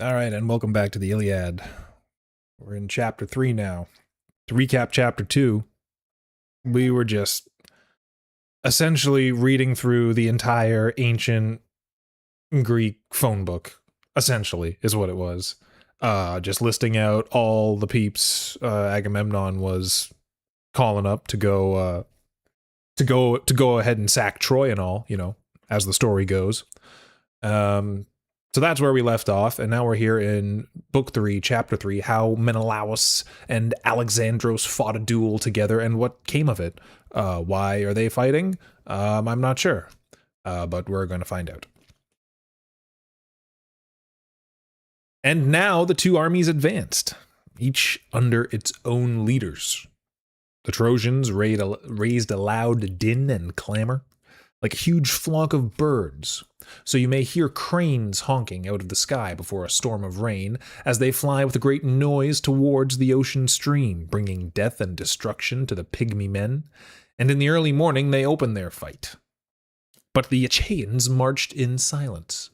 All right, and welcome back to the Iliad. We're in chapter 3 now. To recap chapter 2, we were just essentially reading through the entire ancient Greek phone book, essentially, is what it was. Just listing out all the peeps Agamemnon was calling up to go ahead and sack Troy and all, as the story goes. So that's where we left off, and now we're here in Book 3, Chapter 3, how Menelaus and Alexandros fought a duel together and what came of it. Why are they fighting? I'm not sure, but we're going to find out. And now the two armies advanced, each under its own leaders. The Trojans raised a loud din and clamor, like a huge flock of birds. So you may hear cranes honking out of the sky before a storm of rain as they fly with a great noise towards the ocean stream, bringing death and destruction to the pygmy men. And in the early morning they open their fight. But the Achaeans marched in silence,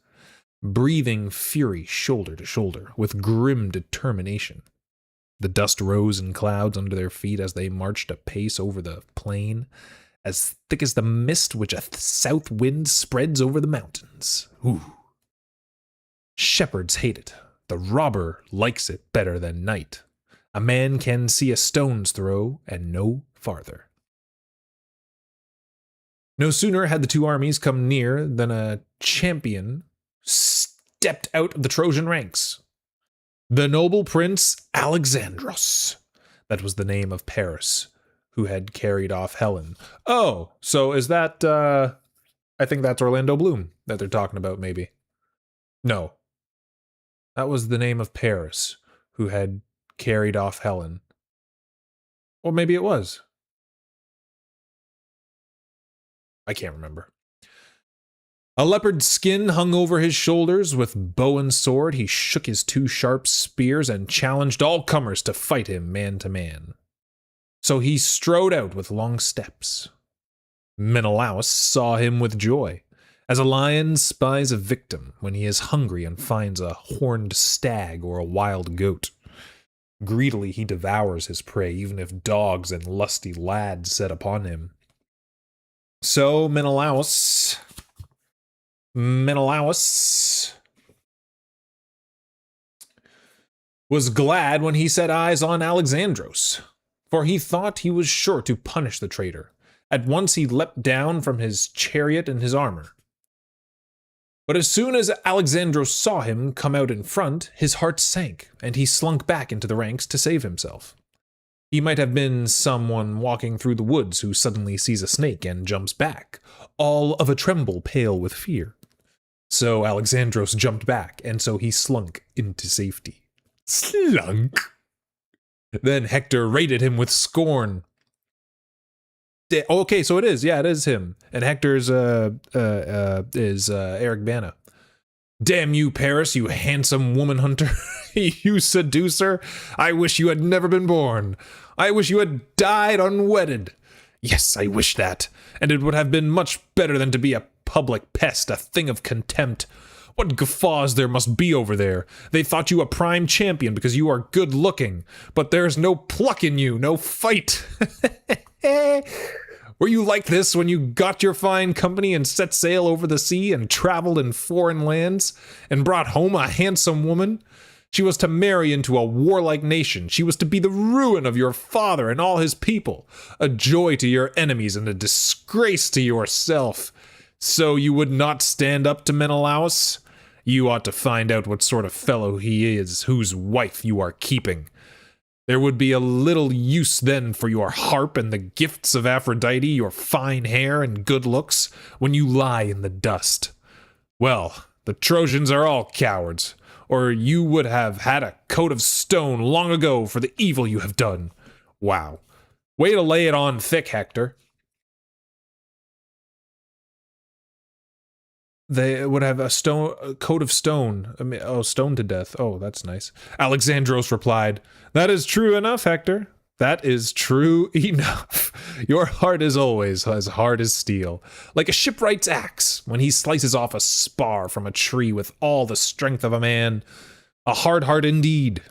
breathing fury shoulder to shoulder with grim determination. The dust rose in clouds under their feet as they marched apace over the plain, as thick as the mist which a south wind spreads over the mountains. Ooh. Shepherds hate it. The robber likes it better than night. A man can see a stone's throw and no farther. No sooner had the two armies come near than a champion stepped out of the Trojan ranks. The noble prince Alexandros. That was the name of Paris, who had carried off Helen. Oh, so is that, I think that's Orlando Bloom that they're talking about, maybe. No. That was the name of Paris, who had carried off Helen. Or maybe it was. I can't remember. A leopard skin hung over his shoulders. With bow and sword, he shook his two sharp spears and challenged all comers to fight him man to man. So he strode out with long steps. Menelaus saw him with joy, as a lion spies a victim when he is hungry and finds a horned stag or a wild goat. Greedily he devours his prey, even if dogs and lusty lads set upon him. So Menelaus was glad when he set eyes on Alexandros, for he thought he was sure to punish the traitor. At once he leapt down from his chariot and his armor. But as soon as Alexandros saw him come out in front, his heart sank, and he slunk back into the ranks to save himself. He might have been someone walking through the woods who suddenly sees a snake and jumps back, all of a tremble, pale with fear. So Alexandros jumped back, and so he slunk into safety. Slunk? Then Hector rated him with scorn. Okay, so it is. Yeah, it is him. And Hector's Eric Bana. Damn you, Paris, you handsome woman hunter. You seducer. I wish you had never been born. I wish you had died unwedded. Yes, I wish that. And it would have been much better than to be a public pest, a thing of contempt. What guffaws there must be over there. They thought you a prime champion because you are good looking, but there's no pluck in you, no fight. Were you like this when you got your fine company and set sail over the sea and traveled in foreign lands and brought home a handsome woman? She was to marry into a warlike nation. She was to be the ruin of your father and all his people, a joy to your enemies and a disgrace to yourself. So you would not stand up to Menelaus? You ought to find out what sort of fellow he is, whose wife you are keeping. There would be a little use then for your harp and the gifts of Aphrodite, your fine hair and good looks, when you lie in the dust. Well, the Trojans are all cowards, or you would have had a coat of stone long ago for the evil you have done. Wow. Way to lay it on thick, Hector. They would have a coat of stone. Stoned to death. Oh, that's nice. Alexandros replied, That is true enough, Hector. That is true enough. Your heart is always as hard as steel, like a shipwright's axe when he slices off a spar from a tree with all the strength of a man. A hard heart indeed.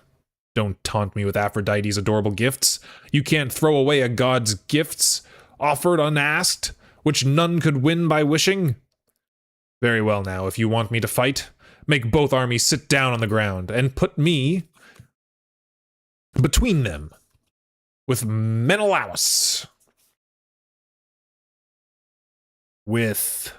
Don't taunt me with Aphrodite's adorable gifts. You can't throw away a god's gifts, offered unasked, which none could win by wishing. Very well now, if you want me to fight, make both armies sit down on the ground, and put me between them with Menelaus. With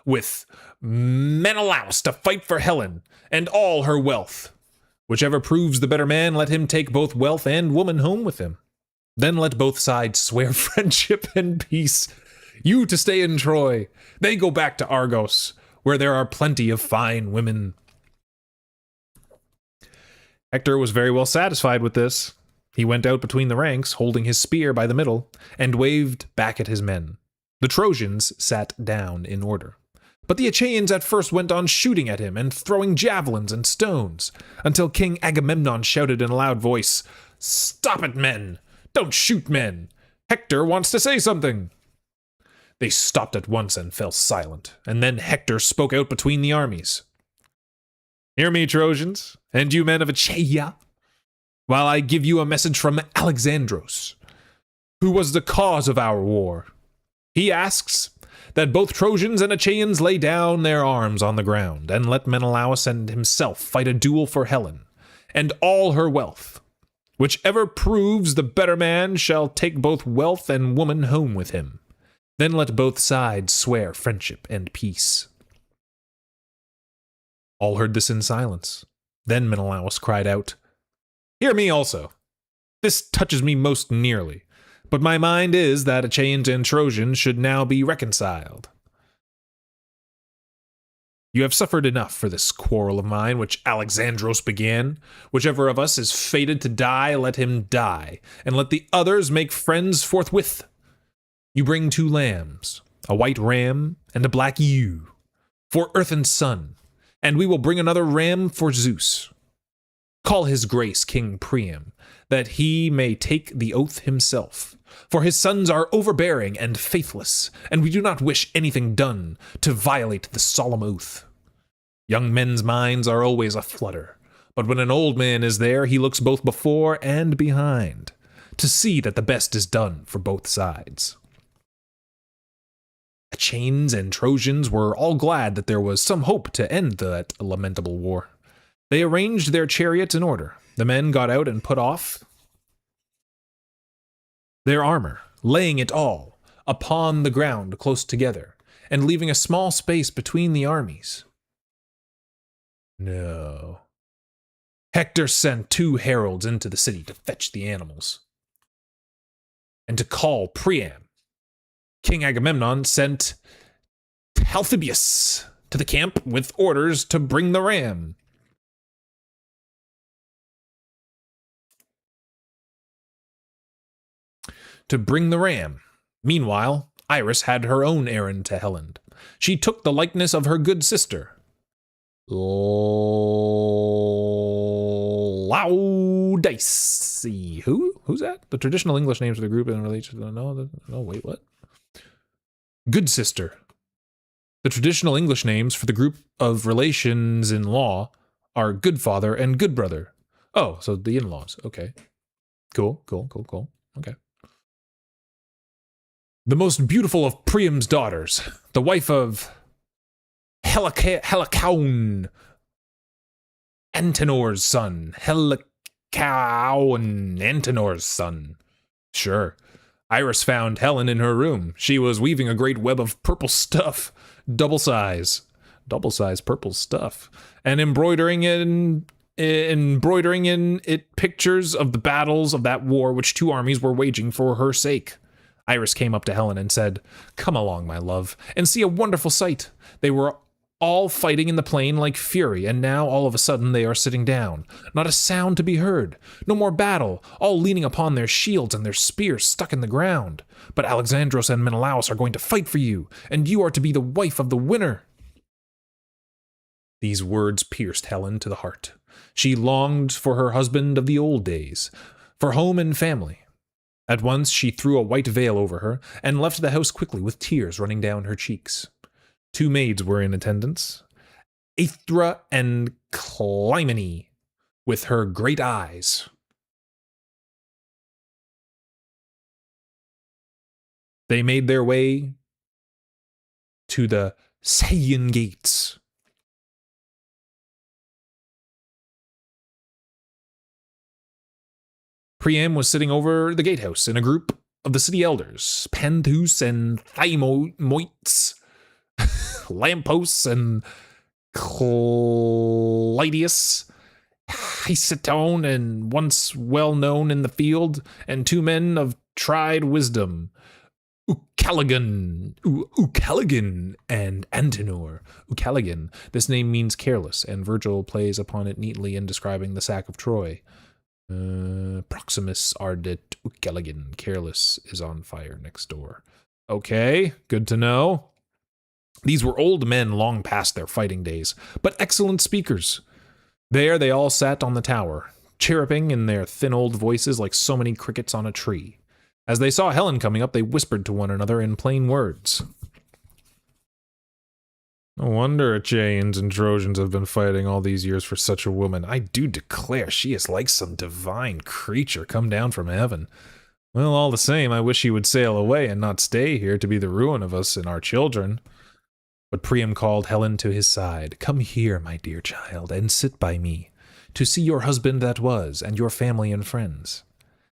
with Menelaus to fight for Helen and all her wealth. Whichever proves the better man, let him take both wealth and woman home with him. Then let both sides swear friendship and peace. You to stay in Troy, they go back to Argos, where there are plenty of fine women. Hector was very well satisfied with this. He went out between the ranks, holding his spear by the middle, and waved back at his men. The Trojans sat down in order. But the Achaeans at first went on shooting at him and throwing javelins and stones, until King Agamemnon shouted in a loud voice, "Stop it, men! Don't shoot men! Hector wants to say something!" They stopped at once and fell silent, and then Hector spoke out between the armies. "Hear me, Trojans, and you men of Achaea, while I give you a message from Alexandros, who was the cause of our war. He asks that both Trojans and Achaeans lay down their arms on the ground, and let Menelaus and himself fight a duel for Helen, and all her wealth. Whichever proves the better man shall take both wealth and woman home with him. Then let both sides swear friendship and peace." All heard this in silence. Then Menelaus cried out, "Hear me also. This touches me most nearly, but my mind is that Achaeans and Trojans should now be reconciled. You have suffered enough for this quarrel of mine which Alexandros began. Whichever of us is fated to die, let him die, and let the others make friends forthwith. You bring 2 lambs, a white ram and a black ewe, for Earth and Sun, and we will bring another ram for Zeus. Call his grace King Priam, that he may take the oath himself. For his sons are overbearing and faithless, and we do not wish anything done to violate the solemn oath. Young men's minds are always aflutter, but when an old man is there, he looks both before and behind, to see that the best is done for both sides." Achaeans and Trojans were all glad that there was some hope to end that lamentable war. They arranged their chariots in order. The men got out and put off their armor, laying it all upon the ground close together, and leaving a small space between the armies. No. Hector sent 2 heralds into the city to fetch the animals, and to call Priam. King Agamemnon sent Talthybius to the camp with orders to bring the ram. Meanwhile, Iris had her own errand to Helen. She took the likeness of her good sister, Laodice. Who's that? The traditional English names of the group in relation to no, wait, what? Good sister. The traditional English names for the group of relations in law are good father and good brother. Oh, so the in-laws. Okay. Cool. Okay. The most beautiful of Priam's daughters, the wife of Helicaon, Antenor's son. Sure. Iris found Helen in her room. She was weaving a great web of purple stuff, double size purple stuff, and embroidering in it pictures of the battles of that war which 2 armies were waging for her sake. Iris came up to Helen and said, "Come along, my love, and see a wonderful sight. They were all fighting in the plain like fury, and now all of a sudden they are sitting down. Not a sound to be heard. No more battle, all leaning upon their shields and their spears stuck in the ground. But Alexandros and Menelaus are going to fight for you, and you are to be the wife of the winner." These words pierced Helen to the heart. She longed for her husband of the old days, for home and family. At once she threw a white veil over her, and left the house quickly with tears running down her cheeks. 2 maids were in attendance, Aethra and Clymene, with her great eyes. They made their way to the Saian gates. Priam was sitting over the gatehouse in a group of the city elders, Panthus and Thymoites, Lampos and Clydius, Hysitone, and once well known in the field, and 2 men of tried wisdom, Ucaligan and Antenor. Ucaligan, this name means careless, and Virgil plays upon it neatly in describing the sack of Troy. Proximus ardit Ucaligan, careless is on fire next door. Okay, good to know. These were old men long past their fighting days, but excellent speakers. There they all sat on the tower, chirruping in their thin old voices like so many crickets on a tree. As they saw Helen coming up, they whispered to one another in plain words. No wonder Achaeans and Trojans have been fighting all these years for such a woman. I do declare she is like some divine creature come down from heaven. Well, all the same, I wish she would sail away and not stay here to be the ruin of us and our children. But Priam called Helen to his side. Come here, my dear child, and sit by me, to see your husband that was, and your family and friends.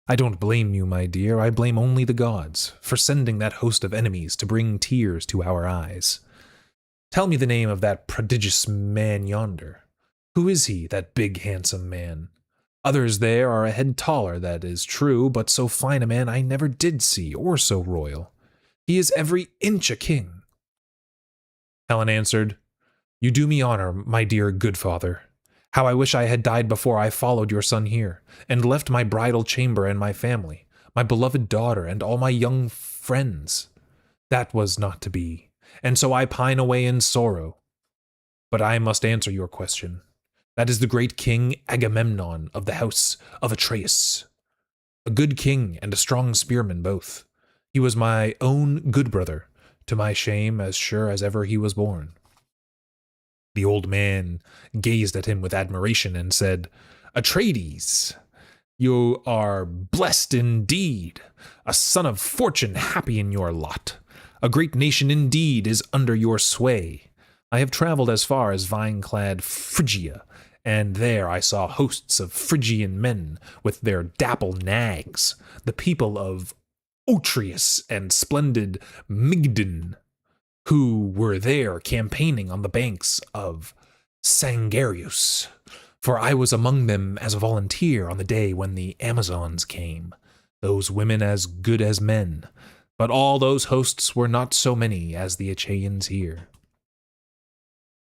I don't blame you, my dear, I blame only the gods, for sending that host of enemies to bring tears to our eyes. Tell me the name of that prodigious man yonder. Who is he, that big, handsome man? Others there are a head taller, that is true, but so fine a man I never did see, or so royal. He is every inch a king. Helen answered, You do me honor, my dear good father. How I wish I had died before I followed your son here, and left my bridal chamber and my family, my beloved daughter, and all my young friends. That was not to be. And so I pine away in sorrow. But I must answer your question. That is the great king Agamemnon of the house of Atreus. A good king and a strong spearman both. He was my own good brother, to my shame as sure as ever he was born. The old man gazed at him with admiration and said, Atreides, you are blessed indeed, a son of fortune happy in your lot. A great nation indeed is under your sway. I have traveled as far as vine-clad Phrygia, and there I saw hosts of Phrygian men with their dapple nags, the people of Otreus and splendid Mygdon, who were there campaigning on the banks of Sangarius. For I was among them as a volunteer on the day when the Amazons came, those women as good as men. But all those hosts were not so many as the Achaeans here.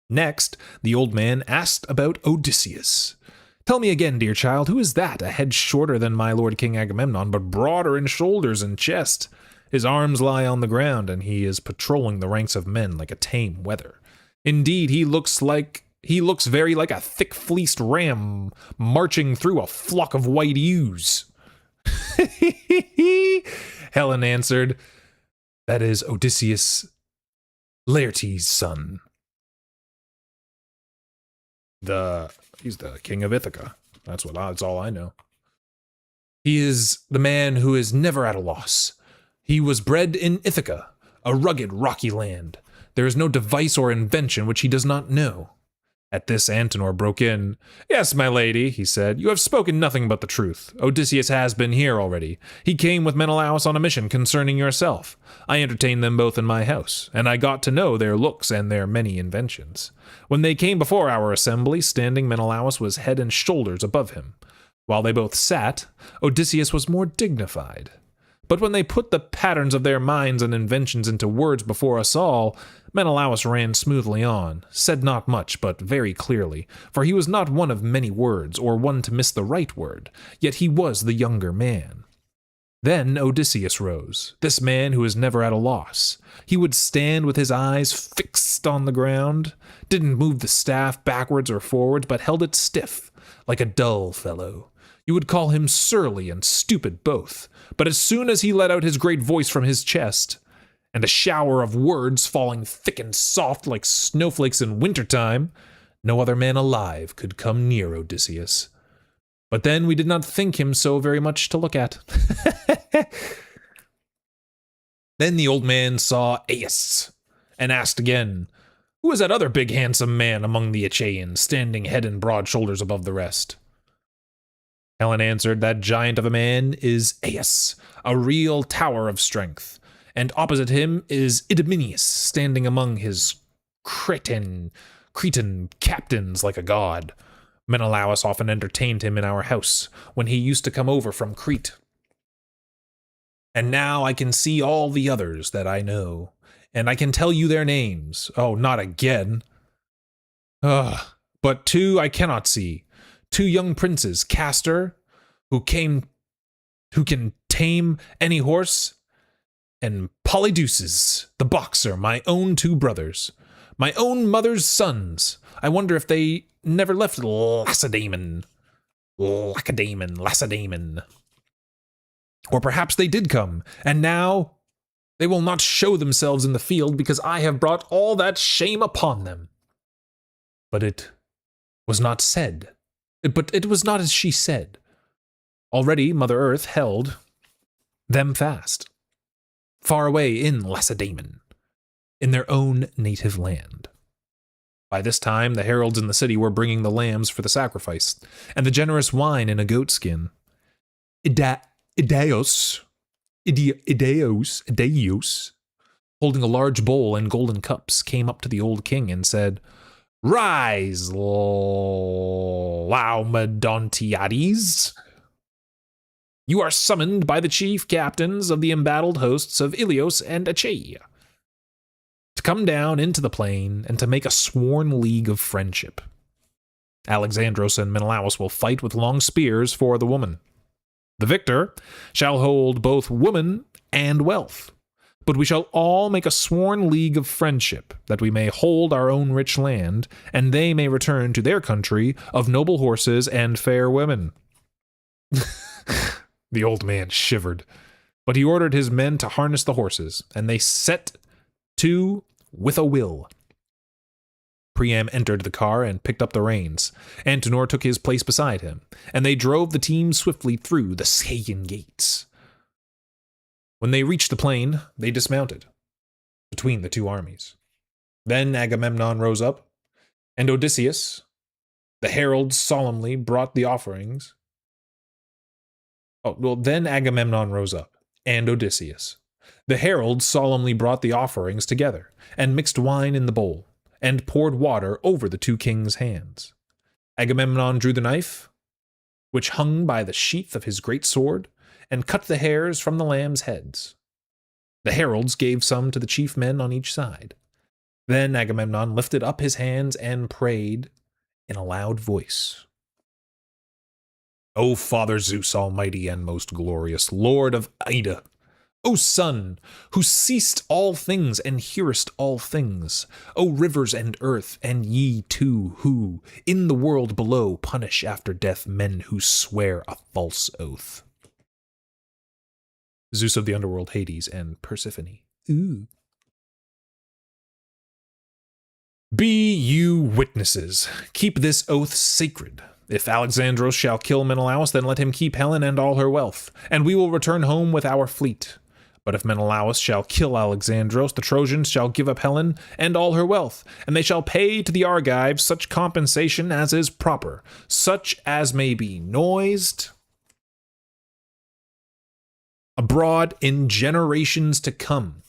Next, the old man asked about Odysseus. Tell me again, dear child, who is that, a head shorter than my lord King Agamemnon, but broader in shoulders and chest? His arms lie on the ground, and he is patrolling the ranks of men like a tame wether. Indeed, he looks very like a thick-fleeced ram marching through a flock of white ewes. Helen answered, That is Odysseus, Laertes' son. He's the king of Ithaca. That's all I know. He is the man who is never at a loss. He was bred in Ithaca, a rugged, rocky land. There is no device or invention which he does not know. At this Antenor broke in. Yes, my lady, he said, you have spoken nothing but the truth. Odysseus has been here already. He came with Menelaus on a mission concerning yourself. I entertained them both in my house, and I got to know their looks and their many inventions. When they came before our assembly, standing Menelaus was head and shoulders above him. While they both sat, Odysseus was more dignified. But when they put the patterns of their minds and inventions into words before us all, Menelaus ran smoothly on, said not much, but very clearly, for he was not one of many words, or one to miss the right word, yet he was the younger man. Then Odysseus rose, this man who is never at a loss. He would stand with his eyes fixed on the ground, didn't move the staff backwards or forwards, but held it stiff, like a dull fellow. You would call him surly and stupid both, but as soon as he let out his great voice from his chest, and a shower of words falling thick and soft like snowflakes in wintertime, no other man alive could come near Odysseus. But then we did not think him so very much to look at. Then the old man saw Aias, and asked again, "Who is that other big handsome man among the Achaeans, standing head and broad shoulders above the rest?" Helen answered, "That giant of a man is Aias, a real tower of strength, and opposite him is Idomeneus, standing among his Cretan captains like a god. Menelaus often entertained him in our house, when he used to come over from Crete. And now I can see all the others that I know, and I can tell you their names. Oh, not again. But two I cannot see. Two young princes, Castor, who can tame any horse, and Polydeuces, the boxer, my own two brothers, my own mother's sons. I wonder if they never left Lacedaemon. Or perhaps they did come, and now they will not show themselves in the field because I have brought all that shame upon them." But it was not as she said. Already Mother Earth held them fast, far away in Lacedaemon, in their own native land. By this time, the heralds in the city were bringing the lambs for the sacrifice, and the generous wine in a goat skin. Idaeus, holding a large bowl and golden cups, came up to the old king and said, "Rise, Laomedontiades. You are summoned by the chief captains of the embattled hosts of Ilios and Achaea to come down into the plain and to make a sworn league of friendship. Alexandros and Menelaus will fight with long spears for the woman. The victor shall hold both woman and wealth, but we shall all make a sworn league of friendship, that we may hold our own rich land, and they may return to their country of noble horses and fair women." The old man shivered, but he ordered his men to harness the horses, and they set to with a will. Priam entered the car and picked up the reins. Antenor took his place beside him, and they drove the team swiftly through the Scaean gates. When they reached the plain, they dismounted between the two armies. Then Agamemnon rose up, and Odysseus, the herald, solemnly brought the offerings. Then Agamemnon rose up, and Odysseus, the herald, solemnly brought the offerings together, and mixed wine in the bowl, and poured water over the two kings' hands. Agamemnon drew the knife, which hung by the sheath of his great sword, and cut the hairs from the lambs' heads. The heralds gave some to the chief men on each side. Then Agamemnon lifted up his hands and prayed in a loud voice. "O Father Zeus, almighty and most glorious, Lord of Ida, O Son, who seest all things and hearest all things, O rivers and earth, and ye too, who, in the world below, punish after death men who swear a false oath." Zeus of the underworld, Hades, and Persephone. Ooh. "Be you witnesses. Keep this oath sacred. If Alexandros shall kill Menelaus, then let him keep Helen and all her wealth, and we will return home with our fleet. But if Menelaus shall kill Alexandros, the Trojans shall give up Helen and all her wealth, and they shall pay to the Argives such compensation as is proper, such as may be noised abroad in generations to come.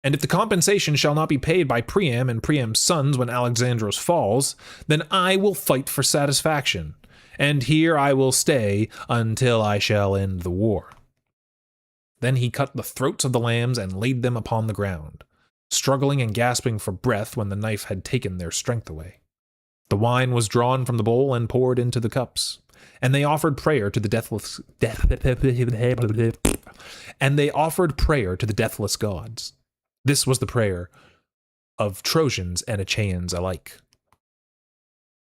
And if the compensation shall not be paid by Priam and Priam's sons when Alexandros falls, then I will fight for satisfaction, and here I will stay until I shall end the war." Then he cut the throats of the lambs and laid them upon the ground, struggling and gasping for breath when the knife had taken their strength away. The wine was drawn from the bowl and poured into the cups, and they offered prayer to the deathless gods. This was the prayer of Trojans and Achaeans alike.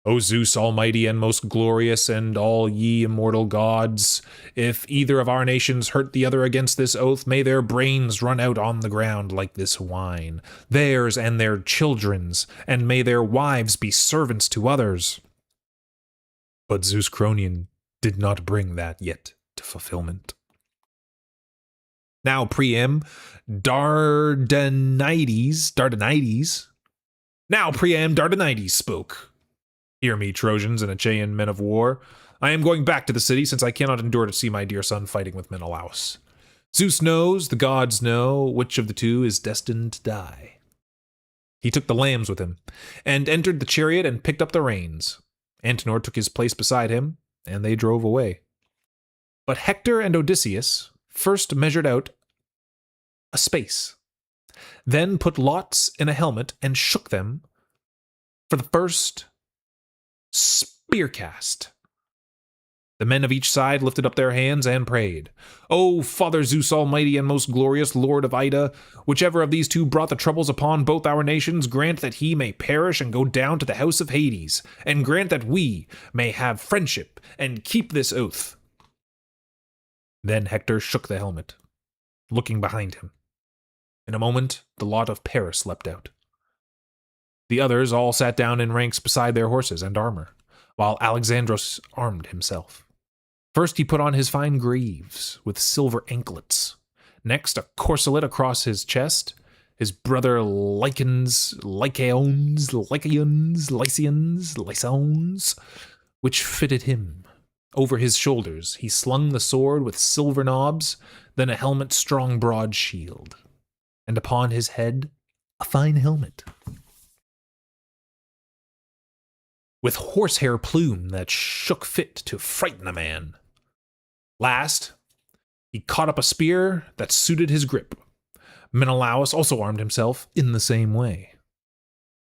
O Zeus almighty and most glorious, and all ye immortal gods, if either of our nations hurt the other against this oath, may their brains run out on the ground like this wine, theirs and their children's, and may their wives be servants to others. But Zeus Cronion did not bring that yet to fulfillment. Now Priam Dardanides spoke. Hear me, Trojans and Achaean men of war. I am going back to the city, since I cannot endure to see my dear son fighting with Menelaus. Zeus knows, the gods know, which of the two is destined to die. He took the lambs with him, and entered the chariot and picked up the reins. Antenor took his place beside him, and they drove away. But Hector and Odysseus first measured out a space, then put lots in a helmet and shook them for the first spear cast. The men of each side lifted up their hands and prayed. O Father Zeus almighty and most glorious, Lord of Ida, whichever of these two brought the troubles upon both our nations, grant that he may perish and go down to the house of Hades, and grant that we may have friendship and keep this oath. Then Hector shook the helmet, looking behind him. In a moment, the lot of Paris leapt out. The others all sat down in ranks beside their horses and armor, while Alexandros armed himself. First he put on his fine greaves with silver anklets. Next a corselet across his chest, his brother Lycaons, which fitted him. Over his shoulders he slung the sword with silver knobs, then a helmet strong broad shield, and upon his head a fine helmet with horsehair plume that shook fit to frighten a man. Last, he caught up a spear that suited his grip. Menelaus also armed himself in the same way.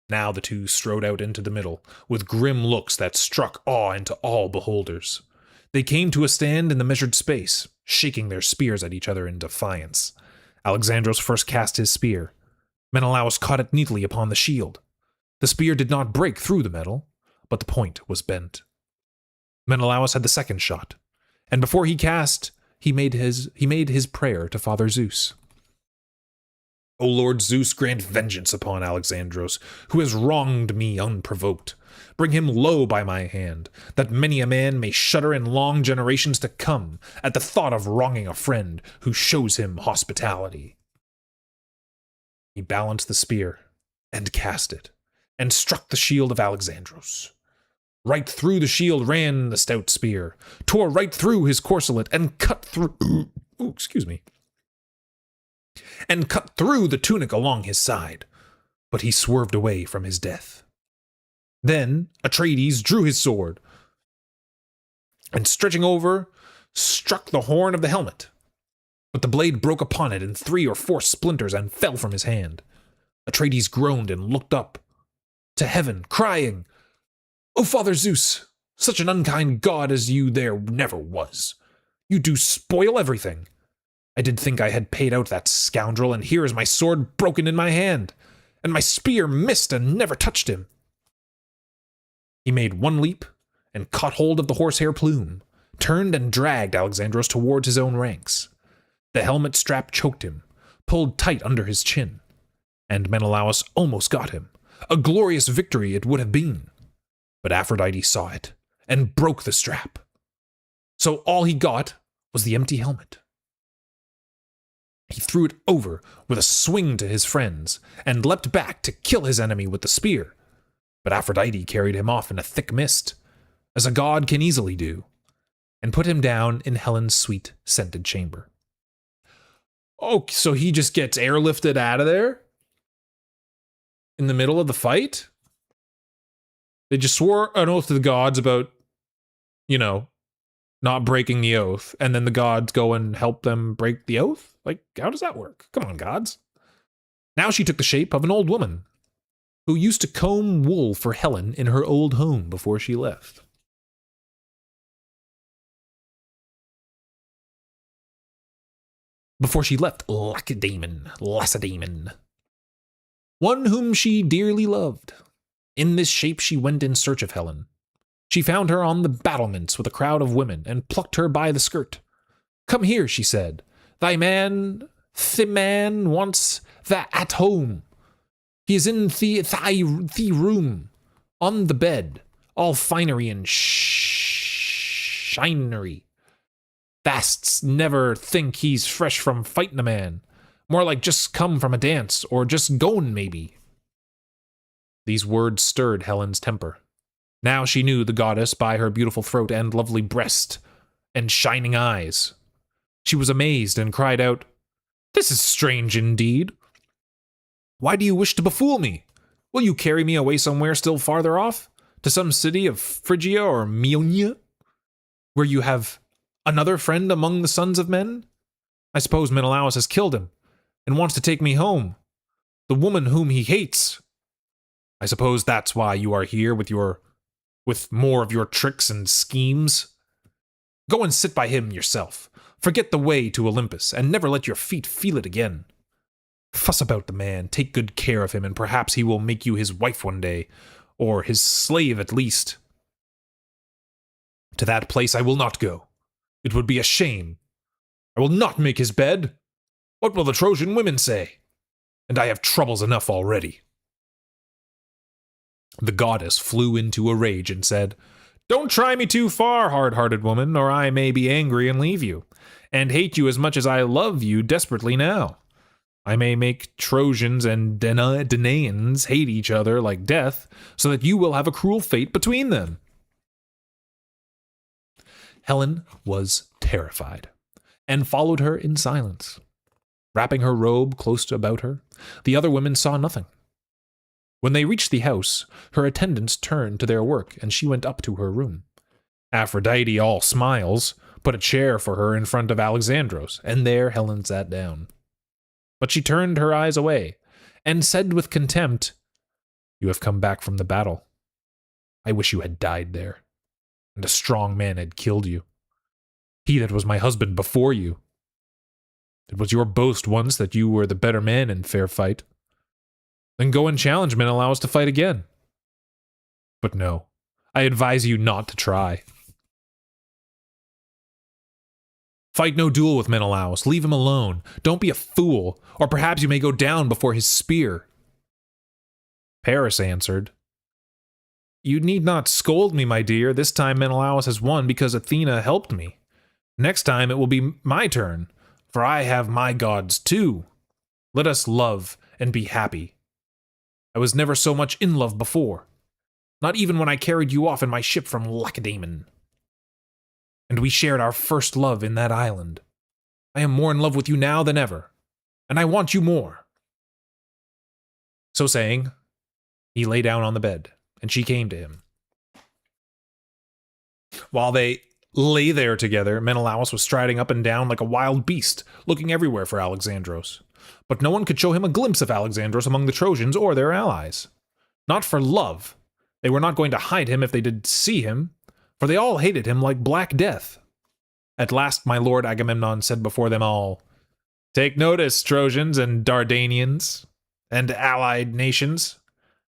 Now the two strode out into the middle, with grim looks that struck awe into all beholders. They came to a stand in the measured space, shaking their spears at each other in defiance. Alexandros first cast his spear. Menelaus caught it neatly upon the shield. The spear did not break through the metal, but the point was bent. Menelaus had the second shot, and before he cast, he made his prayer to Father Zeus. O Lord Zeus, grant vengeance upon Alexandros, who has wronged me unprovoked. Bring him low by my hand, that many a man may shudder in long generations to come at the thought of wronging a friend who shows him hospitality. He balanced the spear, and cast it, and struck the shield of Alexandros. Right through the shield ran the stout spear, tore right through his corselet, and cut through and cut through the tunic along his side, but he swerved away from his death. Then Atreides drew his sword, and stretching over, struck the horn of the helmet, but the blade broke upon it in 3 or 4 splinters and fell from his hand. Atreides groaned and looked up to heaven, crying, O Father Zeus, such an unkind god as you there never was. You do spoil everything. I did think I had paid out that scoundrel, and here is my sword broken in my hand, and my spear missed and never touched him. He made one leap, and caught hold of the horsehair plume, turned and dragged Alexandros towards his own ranks. The helmet strap choked him, pulled tight under his chin, and Menelaus almost got him. A glorious victory it would have been. But Aphrodite saw it, and broke the strap. So all he got was the empty helmet. He threw it over with a swing to his friends, and leapt back to kill his enemy with the spear. But Aphrodite carried him off in a thick mist, as a god can easily do, and put him down in Helen's sweet, scented chamber. Oh, so he just gets airlifted out of there? In the middle of the fight? They just swore an oath to the gods about, not breaking the oath, and then the gods go and help them break the oath? Like, how does that work? Come on, gods. Now she took the shape of an old woman, who used to comb wool for Helen in her old home before she left. Lacedaemon, one whom she dearly loved. In this shape she went in search of Helen. She found her on the battlements with a crowd of women, and plucked her by the skirt. "Come here," she said. "The man wants thee at home. He is in the room, on the bed, all finery and shinery. Thou'st never think he's fresh from fightin' a man. More like just come from a dance, or just goin' maybe." These words stirred Helen's temper. Now she knew the goddess by her beautiful throat and lovely breast and shining eyes. She was amazed and cried out, "This is strange indeed. Why do you wish to befool me? Will you carry me away somewhere still farther off, to some city of Phrygia or Meonia, where you have another friend among the sons of men? I suppose Menelaus has killed him, and wants to take me home, the woman whom he hates. I suppose that's why you are here with more of your tricks and schemes. Go and sit by him yourself. Forget the way to Olympus, and never let your feet feel it again. Fuss about the man, take good care of him, and perhaps he will make you his wife one day, or his slave at least. To that place I will not go. It would be a shame. I will not make his bed. What will the Trojan women say? And I have troubles enough already." The goddess flew into a rage and said, "Don't try me too far, hard-hearted woman, or I may be angry and leave you, and hate you as much as I love you desperately now. I may make Trojans and Danaans hate each other like death, so that you will have a cruel fate between them." Helen was terrified, and followed her in silence. Wrapping her robe close about her, the other women saw nothing. When they reached the house, her attendants turned to their work, and she went up to her room. Aphrodite, all smiles, put a chair for her in front of Alexandros, and there Helen sat down. But she turned her eyes away, and said with contempt, "You have come back from the battle. I wish you had died there, and a strong man had killed you. He that was my husband before you. It was your boast once that you were the better man in fair fight. Then go and challenge Menelaus to fight again. But no, I advise you not to try. Fight no duel with Menelaus. Leave him alone. Don't be a fool, or perhaps you may go down before his spear." Paris answered, "You need not scold me, my dear. This time Menelaus has won because Athena helped me. Next time it will be my turn, for I have my gods too. Let us love and be happy. I was never so much in love before, not even when I carried you off in my ship from Lacedaemon. And we shared our first love in that island. I am more in love with you now than ever, and I want you more." So saying, he lay down on the bed, and she came to him. While they lay there together, Menelaus was striding up and down like a wild beast, looking everywhere for Alexandros. But no one could show him a glimpse of Alexandros among the Trojans or their allies. Not for love. They were not going to hide him if they did see him, for they all hated him like Black Death. At last my lord Agamemnon said before them all, "Take notice, Trojans and Dardanians, and allied nations.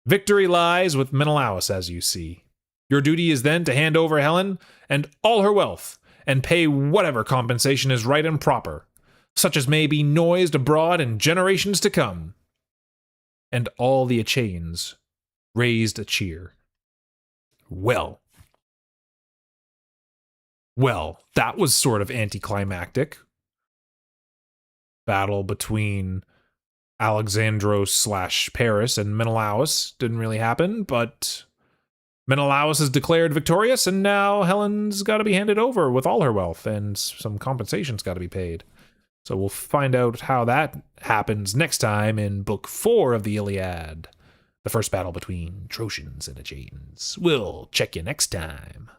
Victory lies with Menelaus, as you see. Your duty is then to hand over Helen and all her wealth, and pay whatever compensation is right and proper, such as may be noised abroad in generations to come." And all the Achaeans raised a cheer. Well, that was sort of anticlimactic. Battle between Alexandros / Paris and Menelaus didn't really happen, but Menelaus is declared victorious, and now Helen's got to be handed over with all her wealth, and some compensation's got to be paid. So we'll find out how that happens next time in Book 4 of the Iliad, the first battle between Trojans and Achaeans. We'll check you next time.